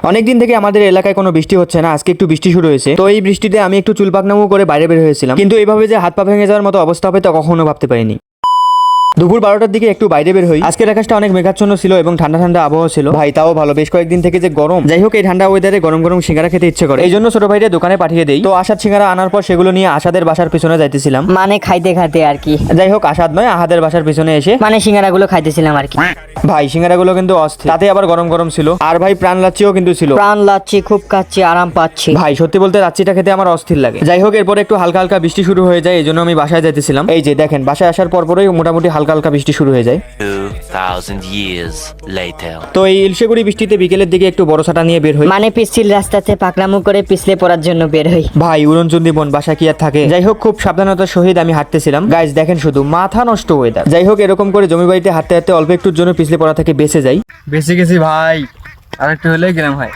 অনেকদিন থেকে আমাদের এলাকায় কোনো বৃষ্টি হচ্ছে না, আজকে একটু বৃষ্টি শুরু হয়েছে। তো এই বৃষ্টিতে আমি একটু চুল পাকনামু করে বাইরে বের হয়েছিলাম, কিন্তু এইভাবে যে হাত পা ভেঙে যাওয়ার মতো অবস্থা হবে তা কখনো ভাবতে পারিনি। দুপুর 12টার দিকে একটু বাইরে বের হই। আজকের আকাশটা অনেক মেঘাচ্ছন্ন ছিল এবং ঠান্ডা ঠান্ডা আবহাওয়া ছিল। ভাই তাও ভালো, বেশ কয়েকদিন থেকে যে গরম। যাই হোক, এই ঠান্ডা ওয়েদারে গরম গরম সিঙ্গারা খেতে ইচ্ছে করে, এই জন্য ছোট ভাইরে দোকানে পাঠিয়ে দেই। তো আসাদ সিঙ্গারা আনার পর সেগুলো নিয়ে আসাদের বাসার পিছনে যাইতেছিলাম। মানে খাইতে খাইতে আর কি। যাই হোক, আসাদ নয়, আহাদের বাসার পিছনে এসে মানে সিঙ্গারাগুলো খাইতেছিলাম আর কি। ভাই সিঙ্গারাগুলো কিন্তু অস্থির, তাতে আবার গরম গরম ছিল। আর ভাই প্রাণ লাচ্ছিও কিন্তু ছিল। প্রাণ লাচ্ছি, খুব খাচ্ছি, আরাম পাচ্ছি। ভাই সত্যি বলতে লাচ্ছিটা খেতে আমার অস্থির লাগে। যাই হোক, এরপর একটু হালকা হালকা বৃষ্টি শুরু হয়ে যায়, এই জন্য আমি বাসায় যাইতেছিলাম। এই যে দেখেন, বাসায় আসার পরপরই মোটামুটি হালকা হালকা বৃষ্টি শুরু হয়ে যায়। 2000 years later. তো এই ইলশেগুড়ি বৃষ্টিতে বিকেলের দিকে একটু বড় ছাতা নিয়ে বের হই। মানে পিচ্ছিল রাস্তাতে পাকনামু করে পিছলে পড়ার জন্য বের হই। ভাই উড়নচন্ডী বন, বাসা কি আর থাকে। যাই হোক, খুব সাবধানতার সহিত আমি হাঁটতেছিলাম। গাইজ দেখেন শুধু, মাথা নষ্ট ওয়েদার। যাই হোক, এরকম করে জমি বাড়িতে হাঁটতে হাঁটতে অল্প একটুর জন্য পিছলে পড়া থেকে বেঁচে যাই। বেঁচে গেছি ভাই, আর একটু হলেই গেলাম ভাই।